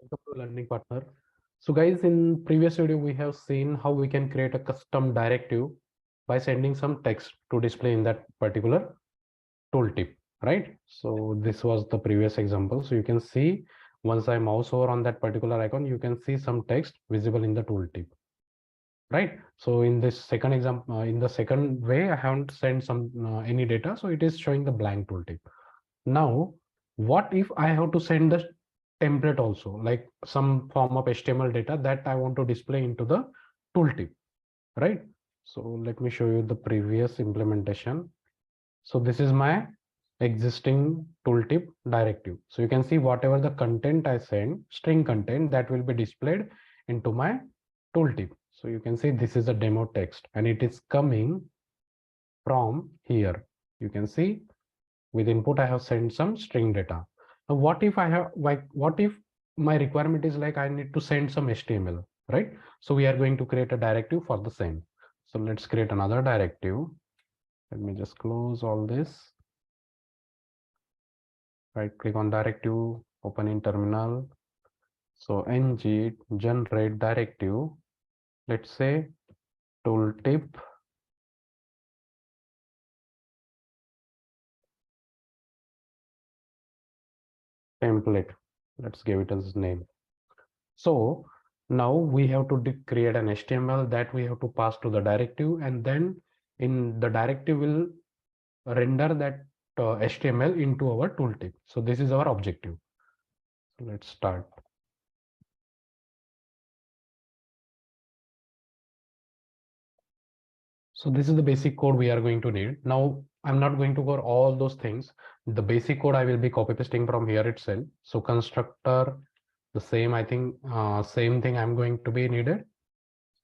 Welcome to Learning Partner. So guys, in previous video, we have seen how we can create a custom directive by sending some text to display in that particular tooltip, right? So this was the previous example. So you can see once I mouse over on that particular icon, you can see some text visible in the tooltip, right? So in this second example, in the second way, I haven't sent some any data. So it is showing the blank tooltip. Now, what if I have to send the template also, like some form of HTML data that I want to display into the tooltip, right? So let me show you the previous implementation. So this is my existing tooltip directive. So you can see whatever the content I send, string content, that will be displayed into my tooltip. So you can see this is a demo text and it is coming from here. You can see with input I have sent some string data. Now what if I have, like, what if my requirement is like I need to send some HTML, right? So we are going to create a directive for the same. So let's create another directive. Let me just close all this. Right click on directive, open in terminal. So ng generate directive. Let's say tooltip template. Let's give it as name. So now we have to create an HTML that we have to pass to the directive, and then in the directive will render that HTML into our tooltip. So this is our objective. So let's start. So this is the basic code we are going to need. Now I'm not going to go all those things. The basic code I will be copy pasting from here itself. So constructor, the same, I think same thing I'm going to be needed.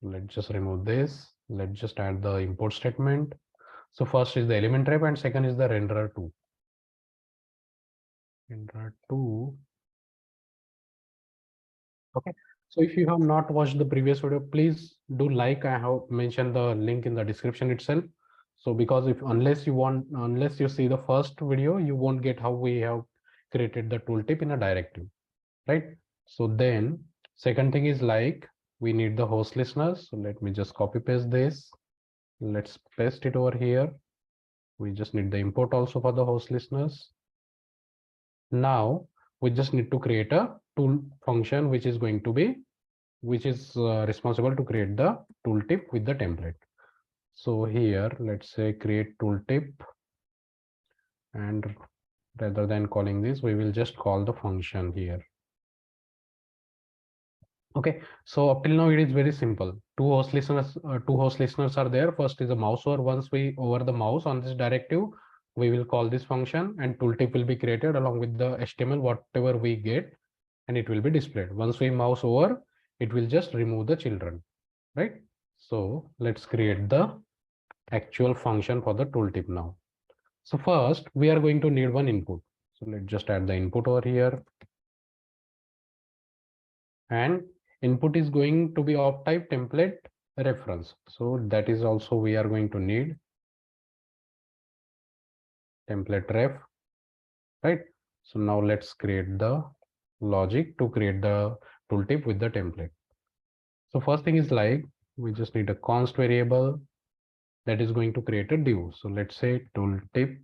Let's just remove this. Let's just add the import statement. So first is the ElementRef and second is the Renderer2. Renderer2. Okay. So if you have not watched the previous video, please do like. I have mentioned the link in the description itself. So because if unless you see the first video, you won't get how we have created the tooltip in a directive, right? So then second thing is like we need the host listeners. So let me just copy paste this. Let's paste it over here. We just need the import also for the host listeners. Now we just need to create a tool function which is responsible to create the tooltip with the template. So here let's say create tooltip, and rather than calling this, we will just call the function here. Okay, so up till now it is very simple. Two host listeners are there. First is a mouse over. Once we over the mouse on this directive, we will call this function and tooltip will be created along with the HTML whatever we get, and it will be displayed. Once we mouse over, it will just remove the children, right? So let's create the actual function for the tooltip now. So first we are going to need one input. So let's just add the input over here, and input is going to be of type template reference. So that is also we are going to need template ref, right? So now let's create the logic to create the tooltip with the template. So first thing is like we just need a const variable that is going to create a div. So let's say tooltip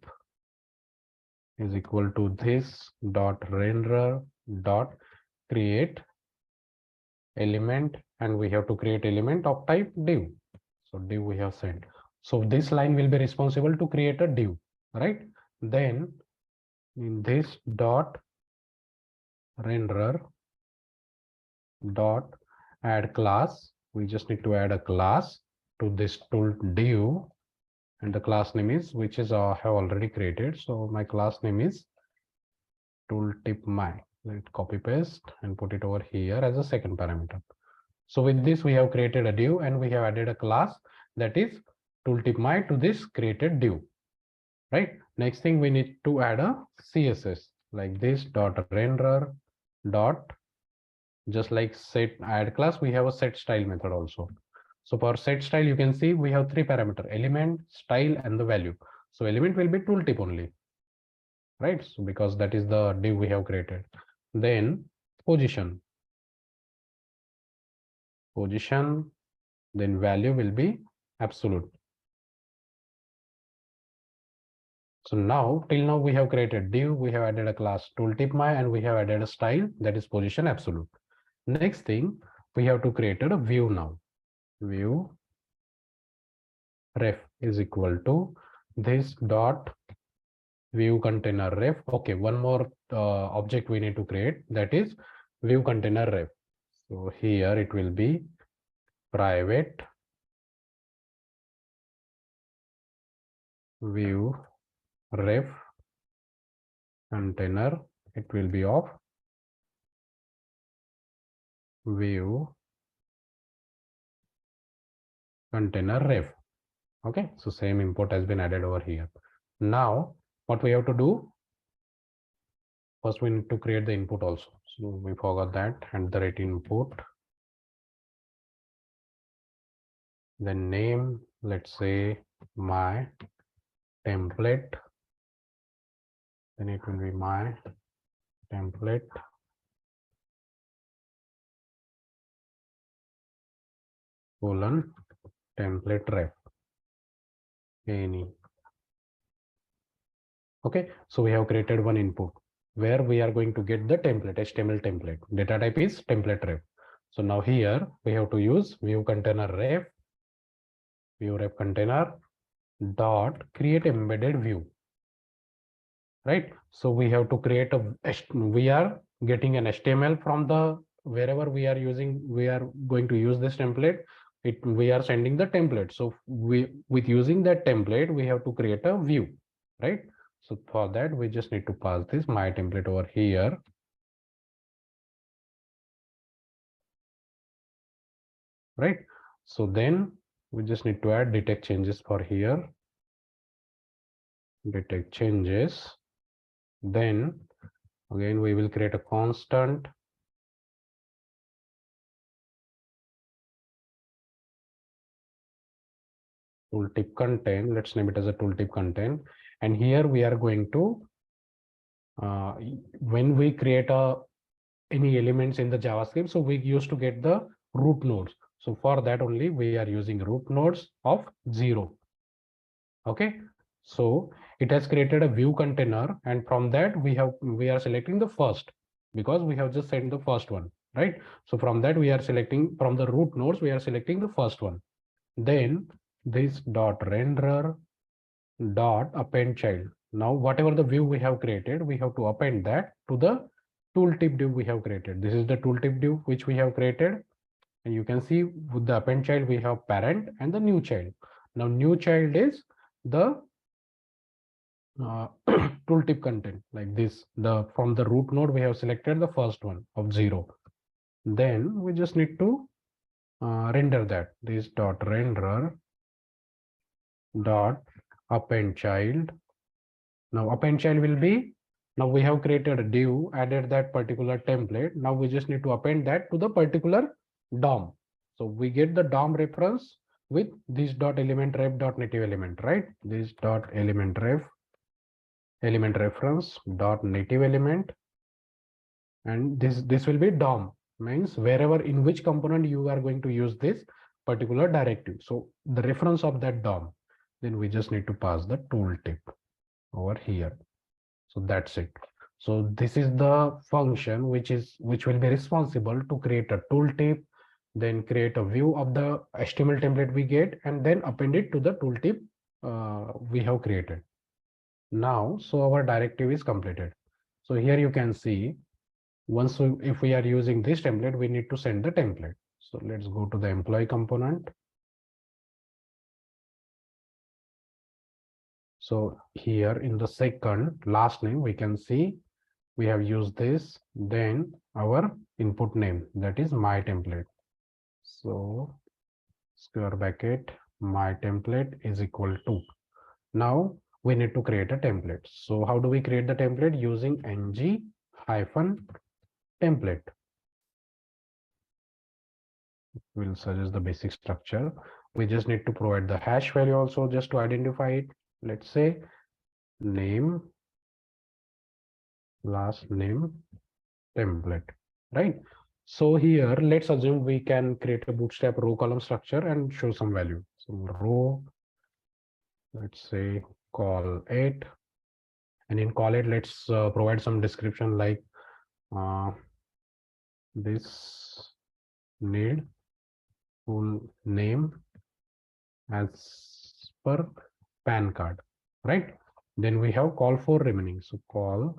is equal to this dot renderer dot create element, and we have to create element of type div. So div we have sent. So this line will be responsible to create a div, right? Then in this dot renderer dot add class, we just need to add a class to this tool div, and the class name is which is have already created. So my class name is tooltip my. Let's copy paste and put it over here as a second parameter. So with this we have created a div and we have added a class that is tooltip my to this created div, right? Next thing we need to add a CSS like this dot renderer dot, just like set add class, we have a set style method also. So for set style you can see we have three parameter: element, style, and the value. So element will be tooltip only, right? So because that is the div we have created. Then position, position, then value will be absolute. So now, till now we have created div, we have added a class tooltip my, and we have added a style that is position absolute. Next thing, we have to create a view now. View ref is equal to this dot view container ref. Okay, one more object we need to create, that is view container ref. So here it will be private view ref container. It will be of view container ref. Okay, so same import has been added over here. Now what we have to do, first we need to create the input also. So we forgot that, and the rate input, then name, let's say my template, then it will be my template colon template ref any. Okay, so we have created one input where we are going to get the template, HTML template. Data type is template ref. So now here we have to use view container ref, view ref container dot create embedded view. Right, so we have to create a, we are getting an HTML from the wherever we are using, we are going to use this template, we are sending the template. So we, with using that template, we have to create a view, right? So for that we just need to pass this my template over here, right? So then we just need to add detect changes for here, detect changes. Then again we will create a constant tooltip content. Let's name it as a tooltip content, and here we are going to when we create any elements in the JavaScript, so we used to get the root nodes. So for that only we are using root nodes of 0. Okay, so it has created a view container, and from that we are selecting the first, because we have just sent the first one, right? So from that we are selecting, from the root nodes we are selecting the first one. Then this dot renderer dot append child. Now whatever the view we have created, we have to append that to the tooltip div we have created. This is the tooltip div which we have created, and you can see with the append child we have parent and the new child. Now new child is the tooltip content, like this. The from the root node we have selected the first one of 0. Then we just need to render that. This dot renderer dot append child. Now append child will be, now we have created a div, added that particular template. Now we just need to append that to the particular DOM. So we get the DOM reference with this dot element ref dot native element, right? This dot element ref element reference dot native element, and this will be DOM, means wherever in which component you are going to use this particular directive. So the reference of that DOM. Then we just need to pass the tooltip over here. So that's it. So this is the function which will be responsible to create a tooltip, then create a view of the HTML template we get, and then append it to the tooltip we have created. Now, so our directive is completed. So here you can see, once if we are using this template, we need to send the template. So let's go to the employee component. So here in the second last name, we can see we have used this, then our input name, that is my template. So square bracket my template is equal to, now we need to create a template. So how do we create the template? Using ng-template. We'll suggest the basic structure. We just need to provide the hash value also just to identify it. Let's say name, last name, template, right? So here, let's assume we can create a bootstrap row column structure and show some value. So row, let's say call 8, and in call 8, let's provide some description like this need full name as per PAN card, right? Then we have call for remaining. So call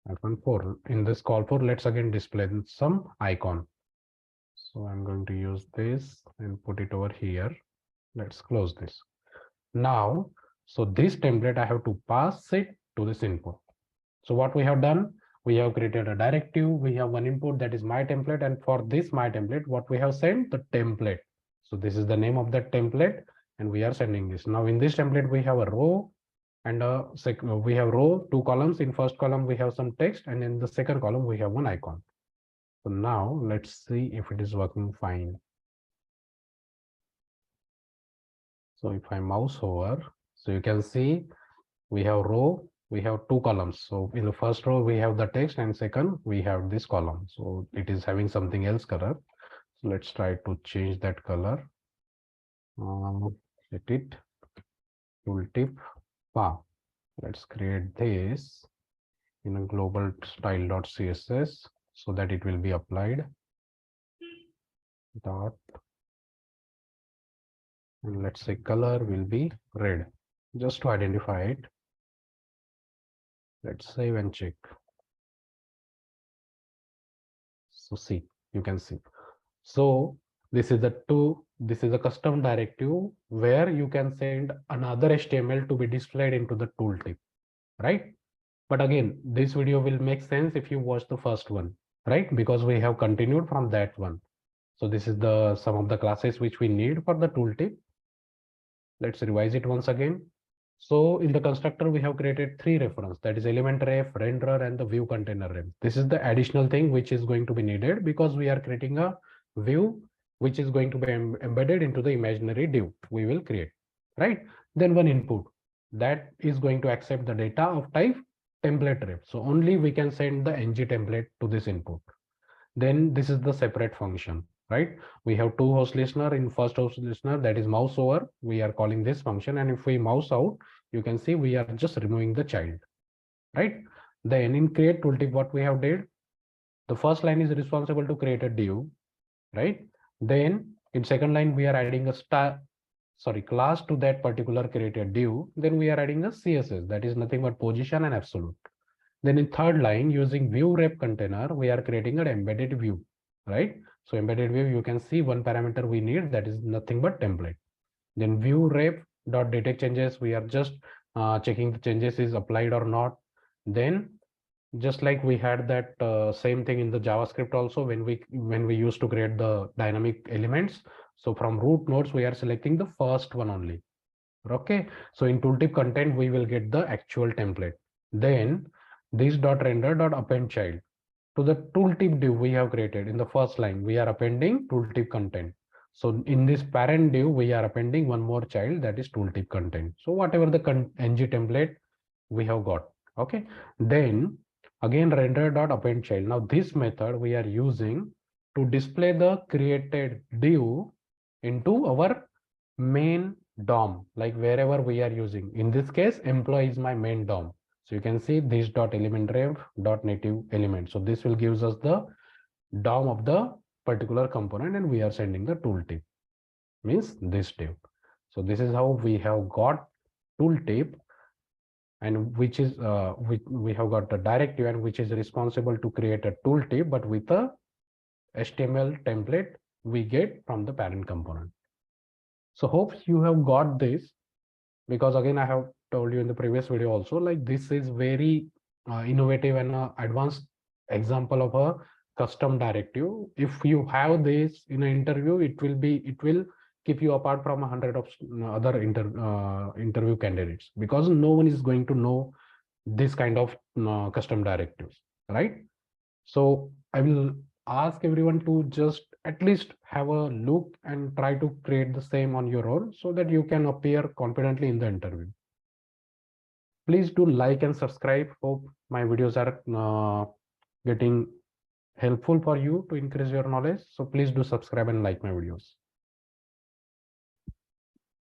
-4. In this call for, let's again display some icon. So I'm going to use this and put it over here. Let's close this. Now, so this template, I have to pass it to this input. So what we have done, we have created a directive. We have one input that is my template. And for this my template, what we have sent the template. So this is the name of that template. And we are sending this. Now in this template, we have a row and we have row, 2 columns. In first column, we have some text. And in the second column, we have one icon. So now let's see if it is working fine. So if I mouse over, so you can see we have row, we have 2 columns. So in the first row, we have the text, and second, we have this column. So it is having something else color. So let's try to change that color. Set it, tooltip, let's create this in a global style.css so that it will be applied. Dot, and let's say color will be red, just to identify it. Let's save and check. So see, you can see. So this is a custom directive where you can send another HTML to be displayed into the tooltip, right? But again, this video will make sense if you watch the first one, right? Because we have continued from that one. So this is the some of the classes which we need for the tooltip. Let's revise it once again. So in the constructor, we have created 3 reference, that is ElementRef, renderer, and the view container ref. This is the additional thing which is going to be needed because we are creating a view which is going to be embedded into the imaginary div we will create, right? Then one input that is going to accept the data of type template ref. So only we can send the ng template to this input. Then this is the separate function, right? We have 2 host listener. In first host listener, that is mouse over, we are calling this function, and if we mouse out, you can see we are just removing the child, right? Then in create tooltip, what we have did, the first line is responsible to create a div, right? Then in second line, we are adding a class to that particular created div. Then we are adding a css, that is nothing but position and absolute. Then in third line, using view rep container, we are creating an embedded view, right? So embedded view, you can see one parameter we need, that is nothing but template. Then view rep dot detect changes, we are just checking the changes is applied or not. Then just like we had that same thing in the JavaScript also when we used to create the dynamic elements. So from root nodes, we are selecting the first one only. Okay, so in tooltip content, we will get the actual template. Then this dot render dot append child to the tooltip div we have created. In the first line, we are appending tooltip content. So in this parent div, we are appending one more child, that is tooltip content. So whatever the ng template we have got. Okay, then again render dot append child. Now this method we are using to display the created div into our main DOM, like wherever we are using. In this case, employee is my main DOM. So you can see this dot elementref dot native element. So this will gives us the DOM of the particular component, and we are sending the tooltip, means this div. So this is how we have got tooltip, and which is we have got the directive, and which is responsible to create a tooltip, but with a HTML template we get from the parent component. So hope you have got this, because again, I have told you in the previous video also, like this is very innovative and advanced example of a custom directive. If you have this in an interview, it will keep you apart from 100 of other interview candidates, because no one is going to know this kind of custom directives, right? So I will ask everyone to just at least have a look and try to create the same on your own so that you can appear confidently in the interview. Please do like and subscribe. Hope my videos are getting helpful for you to increase your knowledge. So please do subscribe and like my videos.